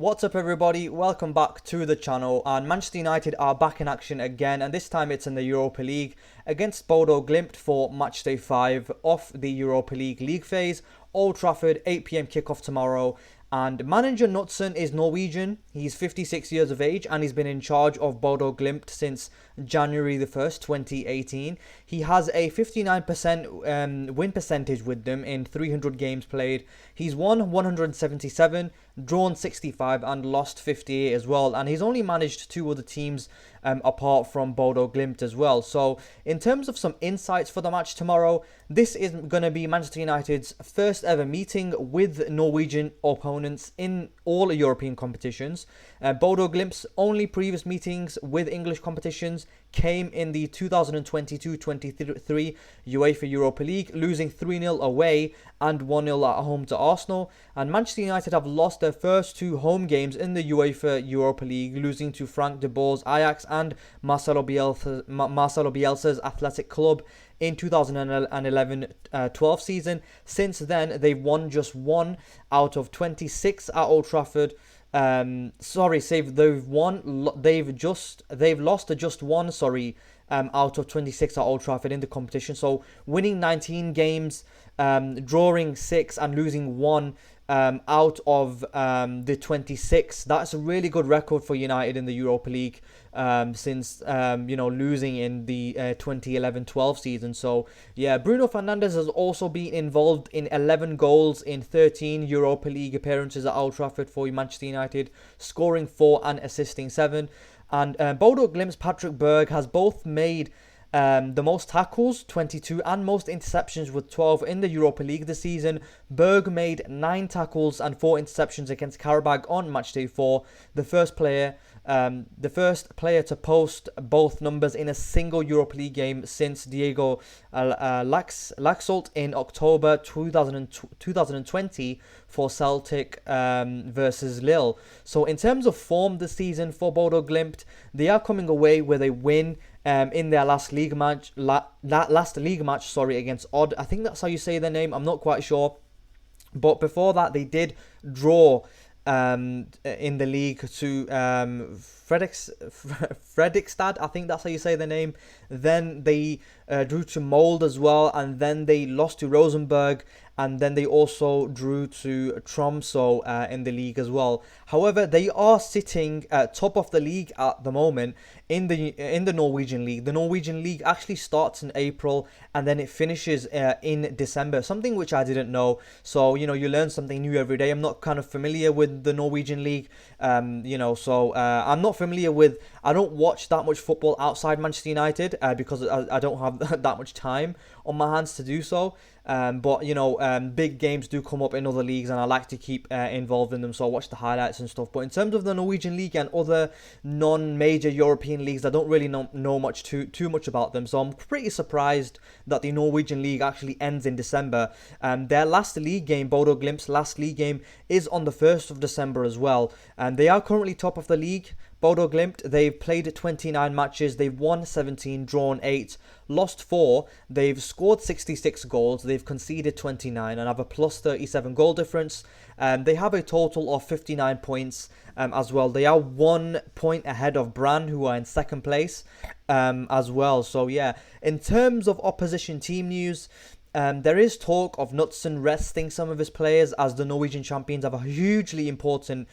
What's up everybody, welcome back to the channel, and Manchester United are back in action again, and this time it's in the Europa League against Bodo Glimt for Matchday 5 of the Europa League phase. Old Trafford, 8 PM kickoff tomorrow, and manager Knutsen is Norwegian. He's 56 years of age and he's been in charge of Bodo Glimt since January the 1st, 2018. He has a 59% win percentage with them in 300 games played. He's won 177, drawn 65 and lost 58 as well, and he's only managed two other teams apart from Bodo Glimt as well. So in terms of some insights for the match tomorrow, this is going to be Manchester United's first ever meeting with Norwegian opponents in all European competitions. Bodo Glimt's only previous meetings with English competitions came in the 2022-23 UEFA Europa League, losing 3-0 away and 1-0 at home to Arsenal. And Manchester United have lost their first two home games in the UEFA Europa League, losing to Frank de Boer's Ajax and Marcelo Bielsa's Athletic Club in 2011-12 season. Since then, they've won just one out of 26 at Old Trafford. They've lost to just one, out of 26 at Old Trafford in the competition. So winning 19 games, drawing 6 and losing 1 out of the 26. That's a really good record for United in the Europa League since losing in the 2011-12 season. So yeah, Bruno Fernandes has also been involved in 11 goals in 13 Europa League appearances at Old Trafford for Manchester United, scoring 4 and assisting 7. And Bodo Glimt's Patrick Berg has both made the most tackles, 22, and most interceptions with 12 in the Europa League this season. Berg made 9 tackles and 4 interceptions against Karabag on matchday 4. The first player to post both numbers in a single Europa League game since Diego Laxalt in October 2020 for Celtic versus Lille. So in terms of form this season for Bodo Glimt, they are coming away with a win in their last league match against Odd. I think that's how you say their name. I'm not quite sure. But before that, they did draw in the league to Fredrikstad. I think that's how you say the name. Then they drew to Molde as well, and then they lost to Rosenborg, and then they also drew to Tromsø in the league as well. However, they are sitting top of the league at the moment in the Norwegian league. The Norwegian league actually starts in April and then it finishes in December, something which I didn't know. So you learn something new every day. I'm not kind of familiar with the Norwegian league, I'm not familiar with. I don't watch that much football outside Manchester United because I don't have that much time on my hands to do so. But big games do come up in other leagues and I like to keep involved in them, so I watch the highlights and stuff. But in terms of the Norwegian league and other non-major European leagues, I don't really know too much about them, so I'm pretty surprised that the Norwegian league actually ends in December. Their last league game, Bodo Glimt's last league game, is on the 1st of December as well, and they are currently top of the league. Bodo Glimt, they've played 29 matches, they've won 17, drawn 8, lost 4, they've scored 66 goals, they've conceded 29 and have a plus 37 goal difference. They have a total of 59 points as well. They are 1 point ahead of Brann, who are in second place as well. So yeah, in terms of opposition team news, there is talk of Knutsen resting some of his players as the Norwegian champions have a hugely important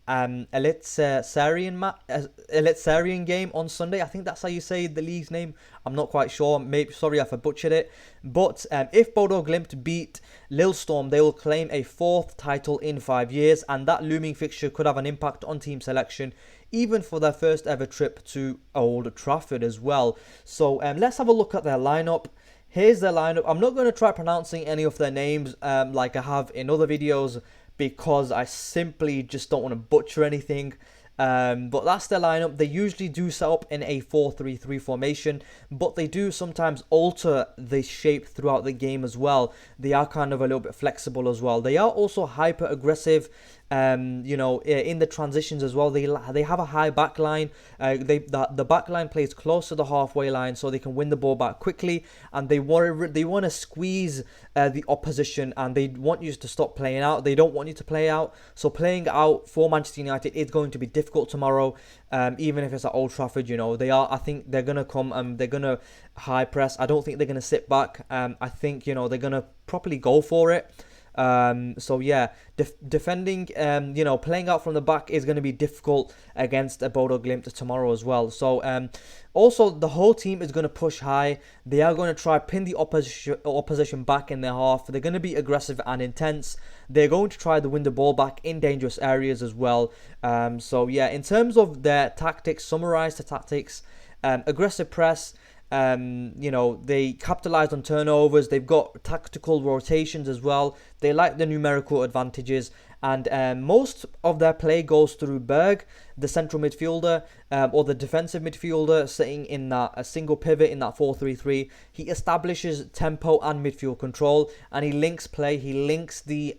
Eliteserien game on Sunday. I think that's how you say the league's name. I'm not quite sure. Maybe, sorry if I butchered it. But if Bodo Glimt beat Lillestrøm, they will claim a 4th title in 5 years, and that looming fixture could have an impact on team selection, even for their first ever trip to Old Trafford as well. So let's have a look at their lineup. Here's their lineup. I'm not going to try pronouncing any of their names like I have in other videos, because I simply just don't want to butcher anything. But that's their lineup. They usually do set up in a 4-3-3 formation, but they do sometimes alter the shape throughout the game as well. They are kind of a little bit flexible as well. They are also hyper aggressive in the transitions as well. They have a high back line. The back line plays close to the halfway line, so they can win the ball back quickly, and they want to squeeze the opposition, and they want you to stop playing out. They don't want you to play out. So playing out for Manchester United is going to be difficult tomorrow, even if it's at Old Trafford. I think they're gonna come. They're gonna high press. I don't think they're gonna sit back. I think they're gonna properly go for it. So yeah, defending, playing out from the back is going to be difficult against a Bodo Glimt tomorrow as well. So also the whole team is going to push high. They are going to try pin the opposition back in their half. They're going to be aggressive and intense. They're going to try to win the ball back in dangerous areas as well. So yeah, in terms of their tactics, summarize the tactics: aggressive press. They capitalize on turnovers. They've got tactical rotations as well. They like the numerical advantages, and most of their play goes through Berg, the central midfielder, or the defensive midfielder, sitting in a single pivot in that 4-3-3. He establishes tempo and midfield control, and he links play. He links the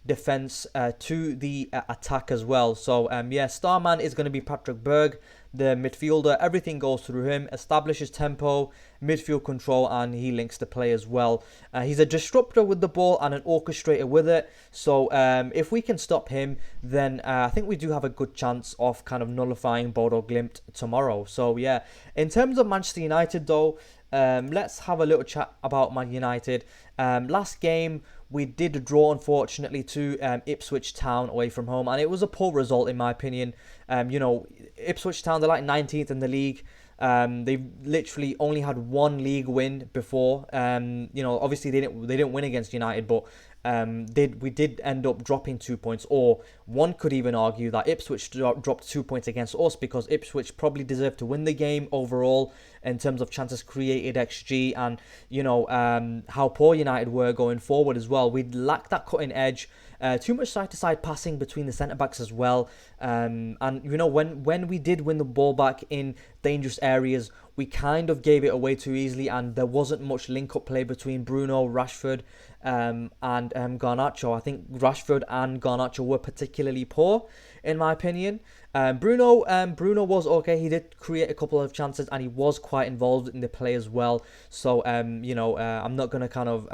defense to the attack as well. So Starman is going to be Patrick Berg, the midfielder. Everything goes through him, establishes tempo, midfield control, and he links the play as well. He's a disruptor with the ball and an orchestrator with it. So if we can stop him, then I think we do have a good chance of kind of nullifying Bodo Glimt tomorrow. So yeah, in terms of Manchester United though, let's have a little chat about Man United. Last game we did draw, unfortunately, to Ipswich Town away from home, and it was a poor result in my opinion. Ipswich Town, they're like 19th in the league. They've literally only had one league win before. Obviously they didn't win against United, but we did end up dropping 2 points, or one could even argue that Ipswich dropped 2 points against us, because Ipswich probably deserved to win the game overall in terms of chances created, XG, and how poor United were going forward as well. We lacked that cutting edge. Too much side-to-side passing between the centre-backs as well. And when we did win the ball back in dangerous areas, we kind of gave it away too easily, and there wasn't much link-up play between Bruno, Rashford, and Garnacho. I think Rashford and Garnacho were particularly poor, in my opinion. Bruno was okay. He did create a couple of chances, and he was quite involved in the play as well. So I'm not gonna kind of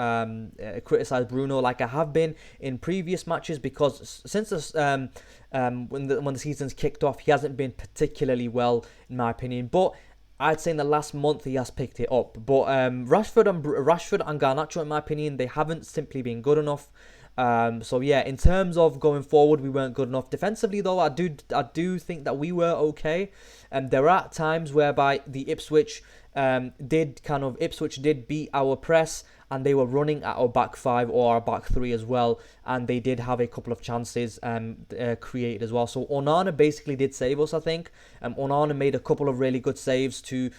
criticize Bruno like I have been in previous matches, because since this when the season's kicked off, he hasn't been particularly well, in my opinion. But I'd say in the last month he has picked it up. But Rashford and Garnacho, in my opinion, they haven't simply been good enough. So yeah, in terms of going forward, we weren't good enough. Defensively though, I do think that we were okay. There are times whereby the Ipswich did beat our press, and they were running at our back five or our back three as well, and they did have a couple of chances created as well. So Onana basically did save us, I think. Onana made a couple of really good saves to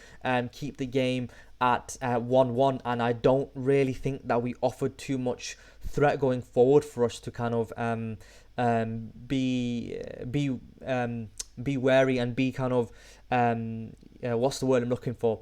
keep the game at 1-1, and I don't really think that we offered too much threat going forward for us to kind of be wary and be kind of what's the word I'm looking for?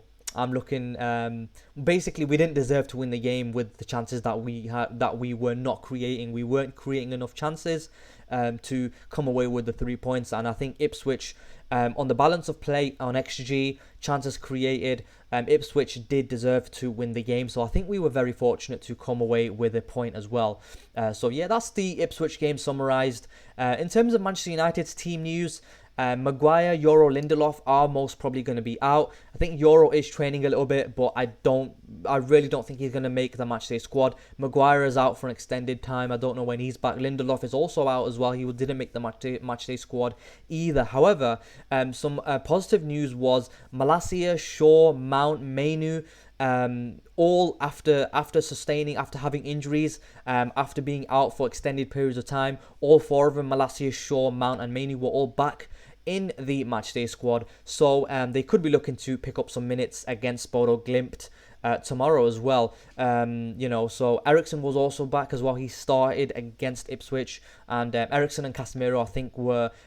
Basically we didn't deserve to win the game with the chances that we had, that we were not creating. We weren't creating enough chances to come away with the 3 points. And I think Ipswich, on the balance of play, on XG, chances created, Ipswich did deserve to win the game. So I think we were very fortunate to come away with a point as well. So yeah, that's the Ipswich game summarised. In terms of Manchester United's team news, Maguire, Euro, Lindelof are most probably going to be out. I think Euro is training a little bit, but I really don't think he's going to make the matchday squad. Maguire is out for an extended time. I don't know when he's back. Lindelof is also out as well. He didn't make the matchday squad either. However, some positive news was Malacia, Shaw, Mount, Mainu, all after having injuries, after being out for extended periods of time. All four of them, Malacia, Shaw, Mount and Mainu, were all back in the matchday squad. So they could be looking to pick up some minutes against Bodo Glimt tomorrow as well. So Eriksen was also back as well. He started against Ipswich, and Eriksen and Casemiro, I think,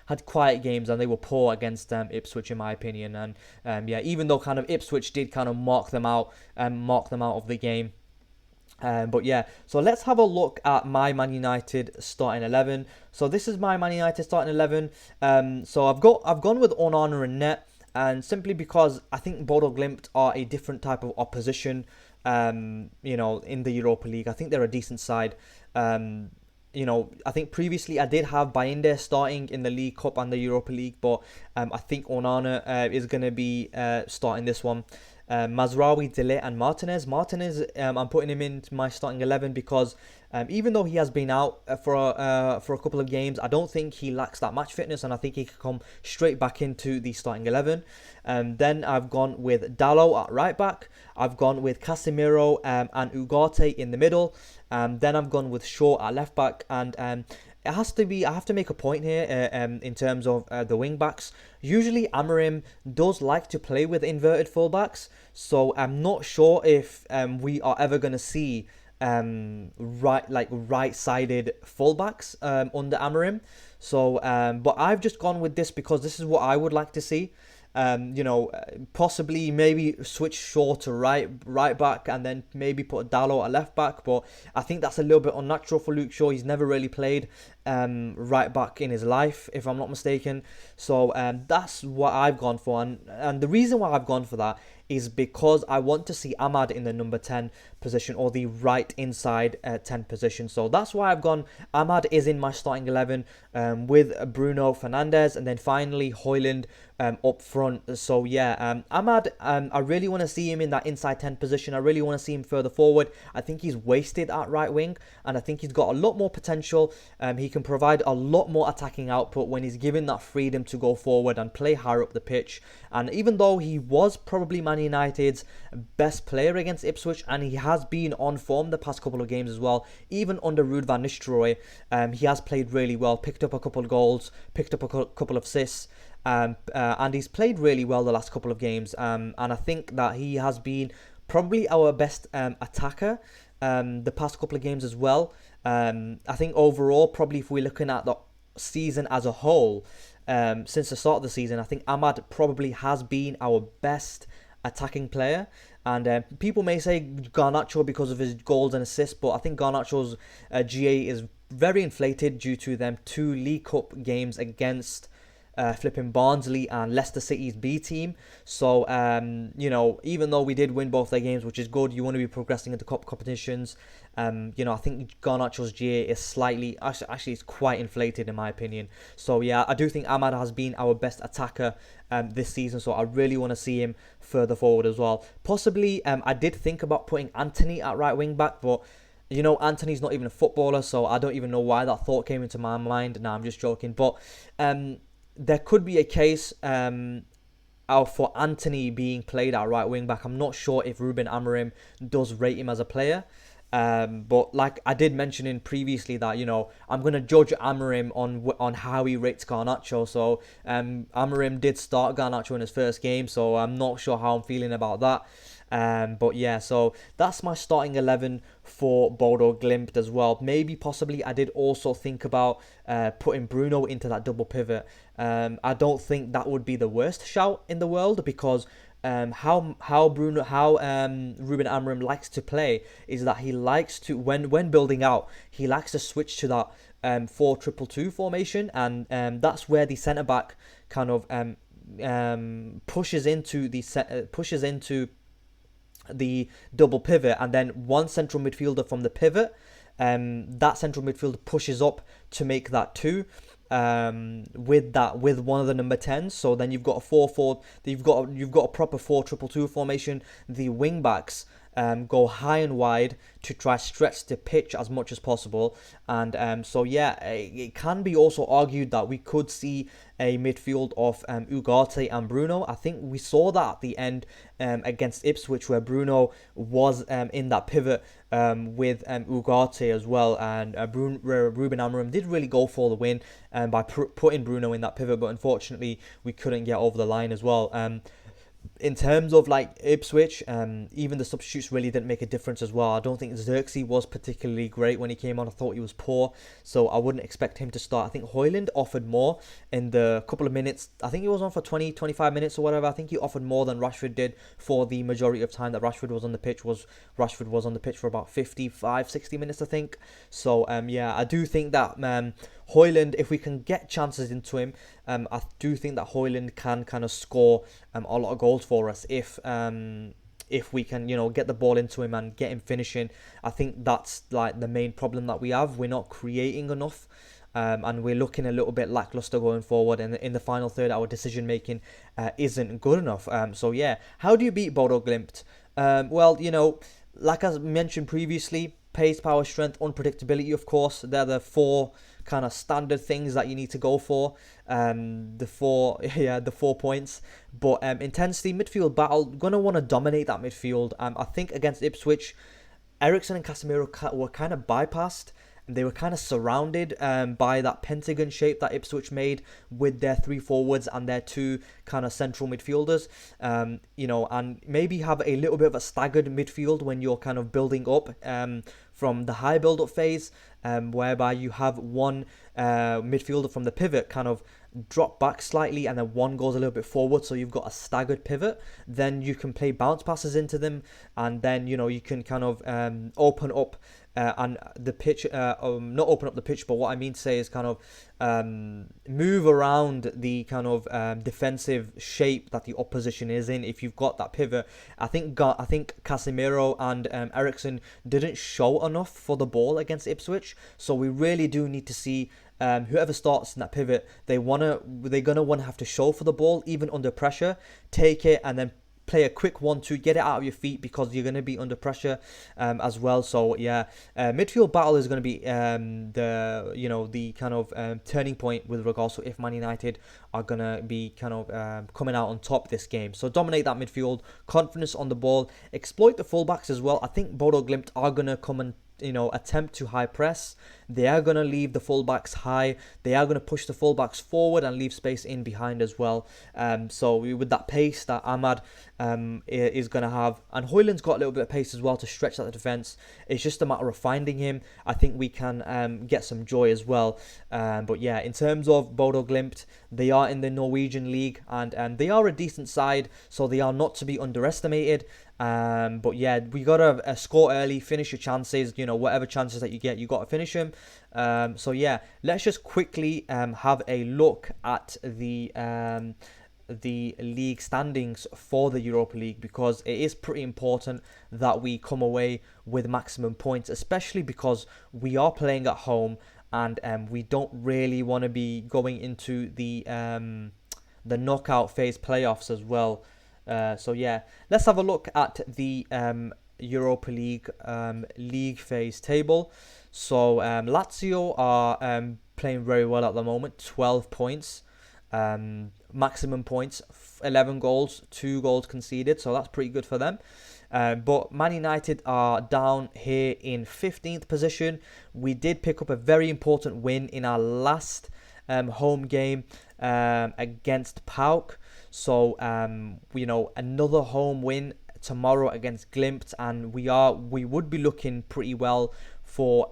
had quiet games, and they were poor against Ipswich, in my opinion. And even though kind of Ipswich did kind of mark them out of the game, But yeah, so let's have a look at my Man United starting 11. So this is my Man United starting 11. So I've gone with Onana and net, and simply because I think Bodo Glimt are a different type of opposition. In the Europa League, I think they're a decent side. Um, I think previously I did have Bayinde starting in the League Cup and the Europa League, but I think Onana is going to be starting this one. Mazraoui, Dele and Martinez, I'm putting him into my starting 11 because even though he has been out for a couple of games, I don't think he lacks that match fitness, and I think he can come straight back into the starting 11. Then I've gone with Dalot at right back. I've gone with Casemiro and Ugarte in the middle. Then I've gone with Shaw at left back, and it has to be. I have to make a point here in terms of the wing backs. Usually, Amorim does like to play with inverted fullbacks, so I'm not sure if we are ever going to see right-sided fullbacks under Amorim. So, but I've just gone with this because this is what I would like to see. Possibly maybe switch Shaw to right back and then maybe put Dalot at left back. But I think that's a little bit unnatural for Luke Shaw. He's never really played right back in his life, if I'm not mistaken. So that's what I've gone for. And the reason why I've gone for that is because I want to see Ahmad in the number 10 position, or the right inside 10 position. So that's why I've gone. Ahmad is in my starting 11 with Bruno Fernandes, and then finally Højlund up front. So yeah, Ahmad, I really want to see him in that inside 10 position. I really want to see him further forward. I think he's wasted at right wing, and I think he's got a lot more potential. He can provide a lot more attacking output when he's given that freedom to go forward and play higher up the pitch. And even though he was probably Man United's best player against Ipswich, and he has been on form the past couple of games as well, even under Ruud van Nistelrooy, he has played really well, picked up a couple of goals, picked up a couple of assists, and he's played really well the last couple of games. And I think that he has been probably our best attacker the past couple of games as well. I think overall, probably if we're looking at the season as a whole, since the start of the season, I think Ahmad probably has been our best attacking player. And people may say Garnacho because of his goals and assists, but I think Garnacho's GA is very inflated due to them 2 League Cup games against flipping Barnsley and Leicester City's B team. So, even though we did win both their games, which is good, you want to be progressing into cup competitions. I think Garnacho's GA is slightly, actually it's quite inflated in my opinion. So yeah, I do think Ahmad has been our best attacker this season, so I really want to see him further forward as well. Possibly, I did think about putting Anthony at right wing back, but Anthony's not even a footballer, so I don't even know why that thought came into my mind. Nah, I'm just joking. But there could be a case for Anthony being played at right wing back. I'm not sure if Ruben Amorim does rate him as a player. But like I did mention in previously that, I'm going to judge Amorim on how he rates Garnacho. So Amorim did start Garnacho in his first game, so I'm not sure how I'm feeling about that. But yeah, so that's my starting 11 for Bodo Glimt as well. Maybe possibly I did also think about putting Bruno into that double pivot. I don't think that would be the worst shout in the world, because how Ruben Amorim likes to play is that he likes to, when building out, he likes to switch to that 4-2-2 formation, and that's where the centre back kind of pushes into the double pivot, and then one central midfielder from the pivot, that central midfielder pushes up to make that 2 with one of the number 10s. So then you've got a 4-4, you've got a proper 4-2-2 formation. The wing backs go high and wide to try stretch the pitch as much as possible. And so yeah, it can be also argued that we could see a midfield of Ugarte and Bruno. I think we saw that at the end against Ipswich, where Bruno was in that pivot with Ugarte as well, and Ruben Amorim did really go for the win by putting Bruno in that pivot, but unfortunately we couldn't get over the line as well. In terms of like Ipswich, even the substitutes really didn't make a difference as well. I don't think Xerxes was particularly great when he came on. I thought he was poor, so I wouldn't expect him to start. I think Højlund offered more in the couple of minutes. I think he was on for 20, 25 minutes or whatever. I think he offered more than Rashford did for the majority of time that Rashford was on the pitch. Rashford was on the pitch for about 55, 60 minutes, I think. So yeah, I do think that Højlund, if we can get chances into him, I do think that Højlund can kind of score a lot of goals for us if we can, get the ball into him and get him finishing. I think that's like the main problem that we have. We're not creating enough. And we're looking a little bit lackluster going forward, and in the final third, our decision making isn't good enough. So yeah, how do you beat Bodo Glimt? Well, like I mentioned previously, pace, power, strength, unpredictability. Of course, they're the four kind of standard things that you need to go for. The 4 points. But intensity, midfield battle, gonna want to dominate that midfield. I think against Ipswich, Eriksen and Casemiro were kind of bypassed. They were kind of surrounded by that pentagon shape that Ipswich made with their 3 forwards and their 2 kind of central midfielders. And maybe have a little bit of a staggered midfield when you're kind of building up from the high build-up phase, whereby you have one midfielder from the pivot kind of drop back slightly and then one goes a little bit forward, so you've got a staggered pivot. Then you can play bounce passes into them, and then you can kind of open up and the pitch, not open up the pitch, but what I mean to say is kind of move around the kind of defensive shape that the opposition is in. If you've got that pivot, I think Casemiro and Eriksen didn't show enough for the ball against Ipswich, so we really do need to see whoever starts in that pivot. They're gonna want to have to show for the ball even under pressure, take it and then play a quick 1-2, get it out of your feet, because you're going to be under pressure as well. So yeah, midfield battle is going to be the kind of turning point with regards to if Man United are going to be kind of coming out on top this game. So dominate that midfield, confidence on the ball, exploit the fullbacks as well. I think Bodo Glimt are going to come and attempt to high press. They are going to leave the fullbacks high. They are going to push the fullbacks forward and leave space in behind as well. So with that pace that Ahmad is going to have, and Højlund's got a little bit of pace as well to stretch out the defence. It's just a matter of finding him. I think we can get some joy as well. But yeah, in terms of Bodo Glimt, they are in the Norwegian league, and they are a decent side, so they are not to be underestimated. But yeah, we gotta score early, finish your chances. Whatever chances that you get, you gotta finish them. So yeah, let's just quickly have a look at the league standings for the Europa League, because it is pretty important that we come away with maximum points, especially because we are playing at home, and we don't really want to be going into the knockout phase playoffs as well. So yeah, let's have a look at the Europa League league phase table. So Lazio are playing very well at the moment, 12 points. Maximum points, 11 goals, 2 goals conceded, so that's pretty good for them. But Man United are down here in 15th position. We did pick up a very important win in our last home game against PAOK. So another home win tomorrow against Glimt, and we would be looking pretty well for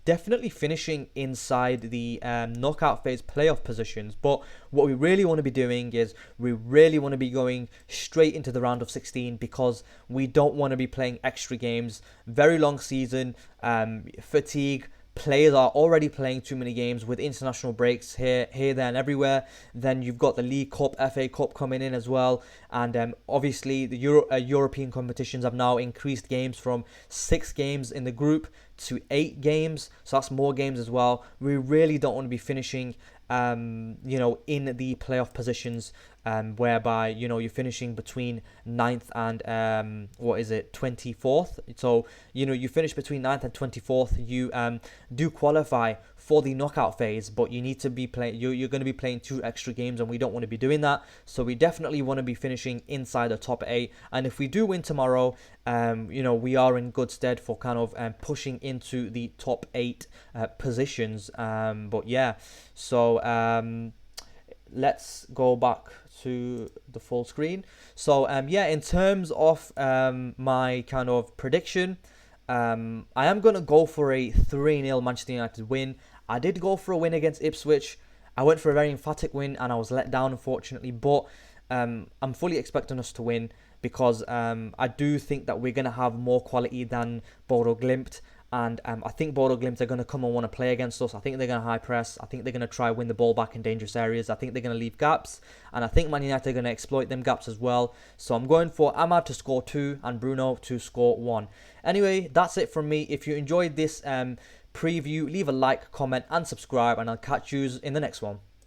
definitely finishing inside the knockout phase playoff positions. But what we really want to be doing is we really want to be going straight into the round of 16, because we don't want to be playing extra games. Very long season, fatigue. Players are already playing too many games with international breaks here, there and everywhere. Then you've got the League Cup, FA Cup coming in as well. And obviously the European competitions have now increased games from 6 games in the group to 8 games. So that's more games as well. We really don't want to be finishing in the playoff positions, whereby you're finishing between 9th and 24th. So you finish between 9th and 24th. You do qualify for the knockout phase, but you need to be playing. You're going to be playing 2 extra games, and we don't want to be doing that. So we definitely want to be finishing inside the top 8. And if we do win tomorrow, we are in good stead for kind of pushing into the top 8 positions. But yeah, so let's go back to the full screen. So yeah, in terms of my kind of prediction, I am going to go for a 3-0 Manchester United win. I did go for a win against Ipswich. I went for a very emphatic win and I was let down, unfortunately. But I'm fully expecting us to win because I do think that we're going to have more quality than Bodo Glimt. And I think Bodo Glimt are going to come and want to play against us. I think they're going to high press. I think they're going to try win the ball back in dangerous areas. I think they're going to leave gaps. And I think Man United are going to exploit them gaps as well. So I'm going for Ahmad to score 2 and Bruno to score 1. Anyway, that's it from me. If you enjoyed this preview, leave a like, comment and subscribe. And I'll catch you in the next one.